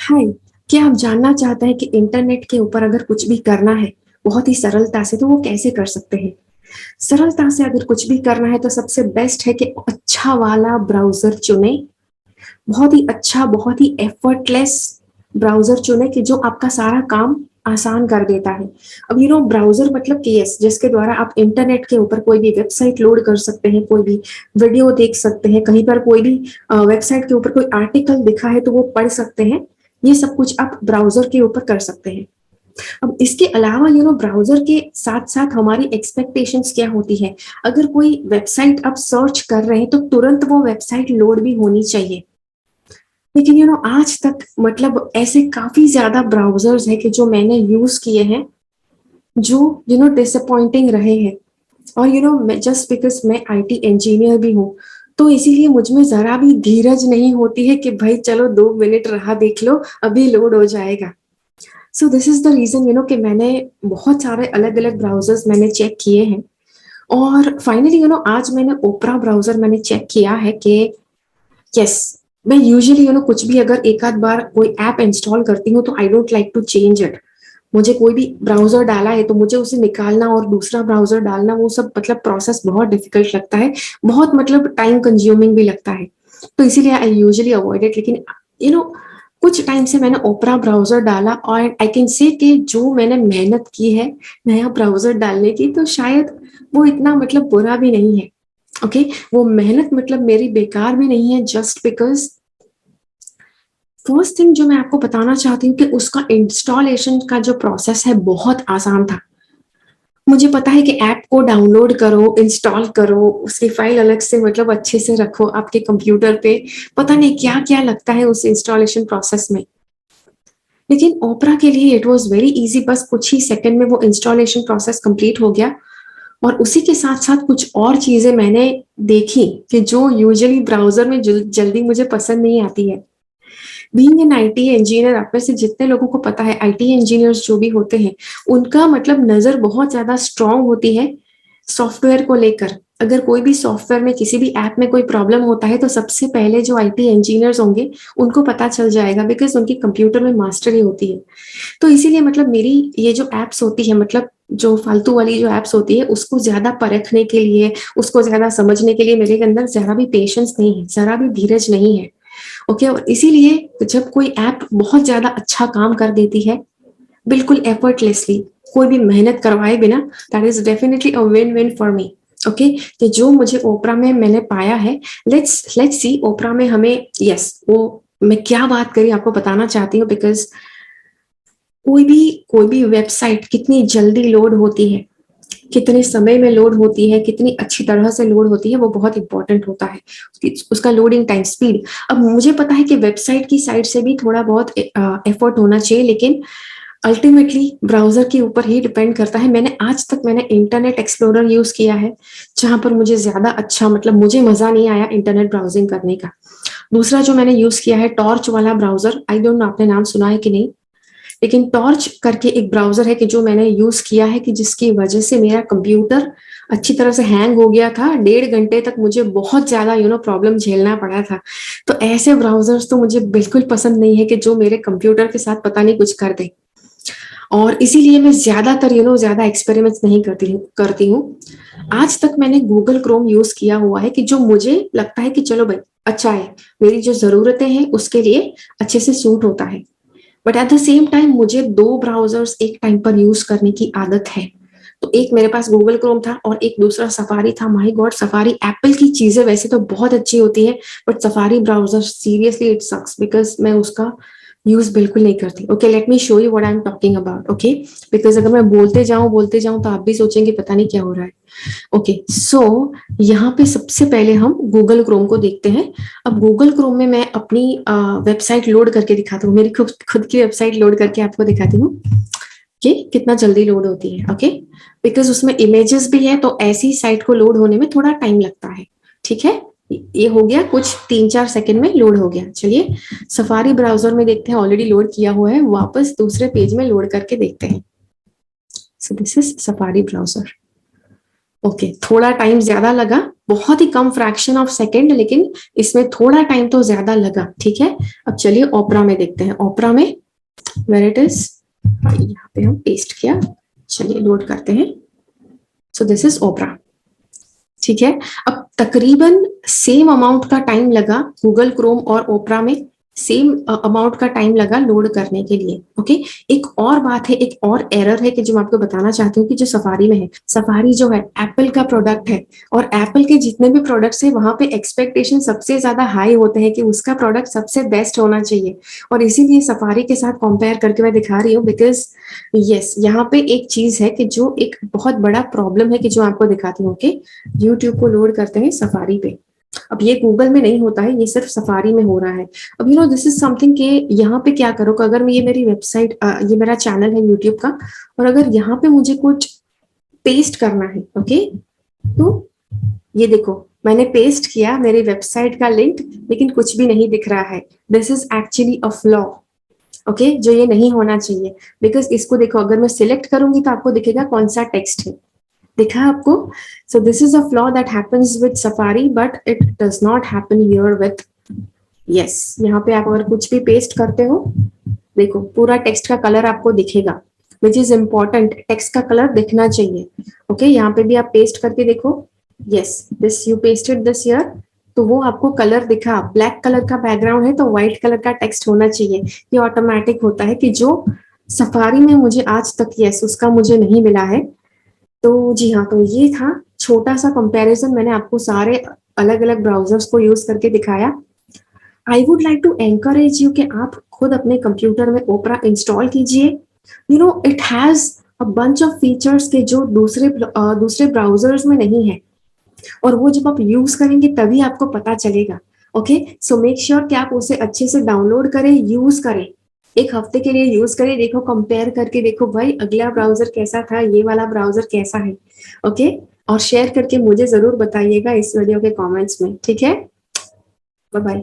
हाय। क्या आप जानना चाहते हैं कि इंटरनेट के ऊपर अगर कुछ भी करना है बहुत ही सरलता से तो वो कैसे कर सकते हैं? सरलता से अगर कुछ भी करना है तो सबसे बेस्ट है कि अच्छा वाला ब्राउजर चुने। बहुत ही अच्छा, बहुत ही एफर्टलेस ब्राउजर चुने कि जो आपका सारा काम आसान कर देता है। अब ब्राउजर मतलब कि यस, जिसके द्वारा आप इंटरनेट के ऊपर कोई भी वेबसाइट लोड कर सकते हैं, कोई भी वीडियो देख सकते हैं, कहीं पर कोई भी वेबसाइट के ऊपर कोई आर्टिकल दिखा है तो वो पढ़ सकते हैं। ये सब कुछ आप ब्राउजर के ऊपर कर सकते हैं। अब इसके अलावा ब्राउजर के साथ साथ हमारी एक्सपेक्टेशंस क्या होती है? अगर कोई वेबसाइट आप सर्च कर रहे हैं तो तुरंत वो वेबसाइट लोड भी होनी चाहिए। लेकिन आज तक मतलब ऐसे काफी ज्यादा ब्राउजर्स हैं कि जो मैंने यूज किए हैं, जो डिसअपॉइंटिंग रहे हैं। और मैं जस्ट बिकॉज मैं आईटी इंजीनियर भी हूँ, तो इसीलिए मुझ में जरा भी धीरज नहीं होती है कि भाई चलो 2 मिनट रहा देख लो, अभी लोड हो जाएगा। So this is the reason कि मैंने बहुत सारे अलग अलग ब्राउजर्स मैंने चेक किए हैं। और फाइनली आज मैंने ओपरा ब्राउजर मैंने चेक किया है कि यस, मैं यूजुअली कुछ भी अगर एक आध बार कोई ऐप इंस्टॉल करती हूँ तो I don't like to change it. मुझे कोई भी ब्राउजर डाला है तो मुझे उसे निकालना और दूसरा ब्राउजर डालना, वो सब मतलब प्रोसेस बहुत डिफिकल्ट लगता है, बहुत मतलब टाइम कंज्यूमिंग भी लगता है। तो इसीलिए आई यूजुअली अवॉइड इट। लेकिन यू नो कुछ टाइम से मैंने ओपरा ब्राउजर डाला और आई कैन से कि जो मैंने मेहनत की है नया ब्राउजर डालने की, तो शायद वो इतना मतलब बुरा भी नहीं है। ओके, वो मेहनत मतलब मेरी बेकार भी नहीं है, जस्ट बिकॉज फर्स्ट थिंग जो मैं आपको बताना चाहती हूँ कि उसका इंस्टॉलेशन का जो प्रोसेस है बहुत आसान था। मुझे पता है कि ऐप को डाउनलोड करो, इंस्टॉल करो, उसकी फाइल अलग से मतलब अच्छे से रखो आपके कंप्यूटर पे, पता नहीं क्या क्या लगता है उस इंस्टॉलेशन प्रोसेस में। लेकिन ओपरा के लिए इट वाज वेरी इजी, बस कुछ ही सेकंड में वो इंस्टॉलेशन प्रोसेस कंप्लीट हो गया। और उसी के साथ साथ कुछ और चीजें मैंने देखी कि जो यूजुअली ब्राउजर में जल्दी मुझे पसंद नहीं आती है। बीइंग एन आईटी इंजीनियर, आप में से जितने लोगों को पता है आईटी इंजीनियर्स जो भी होते हैं, उनका मतलब नजर बहुत ज्यादा स्ट्रांग होती है सॉफ्टवेयर को लेकर। अगर कोई भी सॉफ्टवेयर में किसी भी ऐप में कोई प्रॉब्लम होता है तो सबसे पहले जो आईटी इंजीनियर्स होंगे उनको पता चल जाएगा, बिकॉज उनकी कंप्यूटर में मास्टरी होती है। तो इसीलिए मतलब मेरी ये जो एप्स होती है, मतलब जो फालतू वाली जो एप्स होती है, उसको ज्यादा परखने के लिए, उसको ज्यादा समझने के लिए मेरे अंदर जरा भी पेशेंस नहीं है, जरा भी धीरज नहीं है। ओके, और इसीलिए जब कोई ऐप बहुत ज्यादा अच्छा काम कर देती है बिल्कुल एफर्टलेसली, कोई भी मेहनत करवाए बिना, that is definitely a win win for me. Okay, तो जो मुझे ओपरा में मैंने पाया है, लेट्स सी ओपरा में हमें यस वो मैं क्या बात करी आपको बताना चाहती हूँ, बिकॉज कोई भी वेबसाइट कितनी जल्दी लोड होती है, कितने समय में लोड होती है, कितनी अच्छी तरह से लोड होती है, वो बहुत इंपॉर्टेंट होता है, उसका लोडिंग टाइम स्पीड। अब मुझे पता है कि वेबसाइट की साइड से भी थोड़ा बहुत एफर्ट होना चाहिए, लेकिन अल्टीमेटली ब्राउजर के ऊपर ही डिपेंड करता है। मैंने इंटरनेट एक्सप्लोरर यूज किया है, जहां पर मुझे ज्यादा अच्छा मतलब मुझे मजा नहीं आया इंटरनेट ब्राउजिंग करने का। दूसरा जो मैंने यूज किया है टॉर्च वाला ब्राउजर, आई डोंट नो आपने नाम सुना है कि नहीं, लेकिन टॉर्च करके एक ब्राउजर है कि जो मैंने यूज किया है, कि जिसकी वजह से मेरा कंप्यूटर अच्छी तरह से हैंग हो गया था। 1.5 घंटे तक मुझे बहुत ज्यादा प्रॉब्लम झेलना पड़ा था। तो ऐसे ब्राउजर्स तो मुझे बिल्कुल पसंद नहीं है कि जो मेरे कंप्यूटर के साथ पता नहीं कुछ कर दे। और इसीलिए मैं ज्यादातर ज्यादा एक्सपेरिमेंट्स नहीं करती हूँ। आज तक मैंने गूगल क्रोम यूज किया हुआ है कि जो मुझे लगता है कि चलो भाई अच्छा है, मेरी जो जरूरतें हैं उसके लिए अच्छे से सूट होता है। But at the same time मुझे 2 ब्राउजर्स एक टाइम पर यूज करने की आदत है। तो एक मेरे पास गूगल क्रोम था और एक दूसरा सफारी था। माय गॉड, सफारी एप्पल की चीजें वैसे तो बहुत अच्छी होती है, but Safari browser seriously it sucks, because मैं उसका यूज बिल्कुल नहीं करती। Okay, let me show you what I am talking about. Okay, because अगर मैं बोलते जाऊं तो आप भी सोचेंगे पता नहीं क्या हो रहा है। ओके, सो यहाँ पे सबसे पहले हम गूगल क्रोम को देखते हैं। अब गूगल क्रोम में मैं अपनी वेबसाइट लोड करके दिखाती हूँ, मेरी खुद खुद की वेबसाइट लोड करके आपको दिखाती हूँ कि कितना जल्दी लोड होती है। ओके, बिकॉज उसमें इमेजेस भी है तो ऐसी साइट को लोड होने में थोड़ा टाइम लगता है। ठीक है, ये हो गया, कुछ 3-4 सेकंड में लोड हो गया। चलिए सफारी ब्राउजर में देखते हैं, ऑलरेडी लोड किया हुआ है, वापस दूसरे पेज में लोड करके देखते हैं। सो this is safari browser. Okay, थोड़ा टाइम ज्यादा लगा, बहुत ही कम फ्रैक्शन ऑफ सेकेंड, लेकिन इसमें थोड़ा टाइम तो ज्यादा लगा, ठीक है। अब चलिए ओपरा में देखते हैं। ओपरा में वेयर इट इज, यहाँ पे हम पेस्ट किया, चलिए लोड करते हैं। सो दिस इज ओपरा, ठीक है। अब तकरीबन सेम अमाउंट का टाइम लगा गूगल क्रोम और ओपरा में, सेम अमाउंट का टाइम लगा लोड करने के लिए। ओके, एक और बात है, एक और एरर है कि जो मैं आपको बताना चाहती हूँ कि जो सफारी में है, सफारी जो है एप्पल का प्रोडक्ट है, और एप्पल के जितने भी प्रोडक्ट्स है वहां पे एक्सपेक्टेशन सबसे ज्यादा हाई होते हैं कि उसका प्रोडक्ट सबसे बेस्ट होना चाहिए, और इसीलिए सफारी के साथ कंपेयर करके मैं दिखा रही हूँ। बिकॉज यस, यहाँ पे एक चीज है कि जो एक बहुत बड़ा प्रॉब्लम है कि जो आपको दिखाती हूँ कि यूट्यूब को लोड करते हैं सफारी पे। अब ये गूगल में नहीं होता है, ये सिर्फ सफारी में हो रहा है। अब दिस इज समथिंग के यहाँ पे क्या करो कि अगर मैं, ये मेरी वेबसाइट, ये मेरा चैनल है यूट्यूब का, और अगर यहाँ पे मुझे कुछ पेस्ट करना है, ओके, तो ये देखो मैंने पेस्ट किया मेरी वेबसाइट का लिंक, लेकिन कुछ भी नहीं दिख रहा है। This is actually a flaw, okay, जो ये नहीं होना चाहिए। बिकॉज इसको देखो, अगर मैं सिलेक्ट करूंगी तो आपको दिखेगा कौन सा टेक्स्ट है, दिखा आपको। सो this is a flaw that happens with safari, but it does not happen here with, yes, यहाँ पे आप अगर कुछ भी पेस्ट करते हो, देखो पूरा टेक्स्ट का कलर आपको दिखेगा, विच इज इम्पोर्टेंट, टेक्स्ट का कलर दिखना चाहिए। ओके, यहाँ पे भी आप पेस्ट करके देखो, yes, this you pasted this year, तो वो आपको कलर दिखा, ब्लैक कलर का बैकग्राउंड है तो व्हाइट कलर का टेक्स्ट होना चाहिए। ये ऑटोमेटिक होता है कि जो सफारी में मुझे आज तक, यस, उसका मुझे नहीं मिला है। तो जी हाँ, तो ये था छोटा सा कंपैरिजन, मैंने आपको सारे अलग अलग ब्राउजर्स को यूज करके दिखाया। I would like to encourage you कि आप खुद अपने कंप्यूटर में ओपरा इंस्टॉल कीजिए। It has a bunch of features के जो दूसरे ब्राउजर्स में नहीं है, और वो जब आप यूज करेंगे तभी आपको पता चलेगा। ओके, सो मेक श्योर कि आप उसे अच्छे से डाउनलोड करें, यूज करें, एक हफ्ते के लिए यूज करें, देखो कंपेयर करके देखो भाई अगला ब्राउजर कैसा था, ये वाला ब्राउजर कैसा है। ओके, और शेयर करके मुझे जरूर बताइएगा इस वीडियो के कमेंट्स में, ठीक है। Bye bye.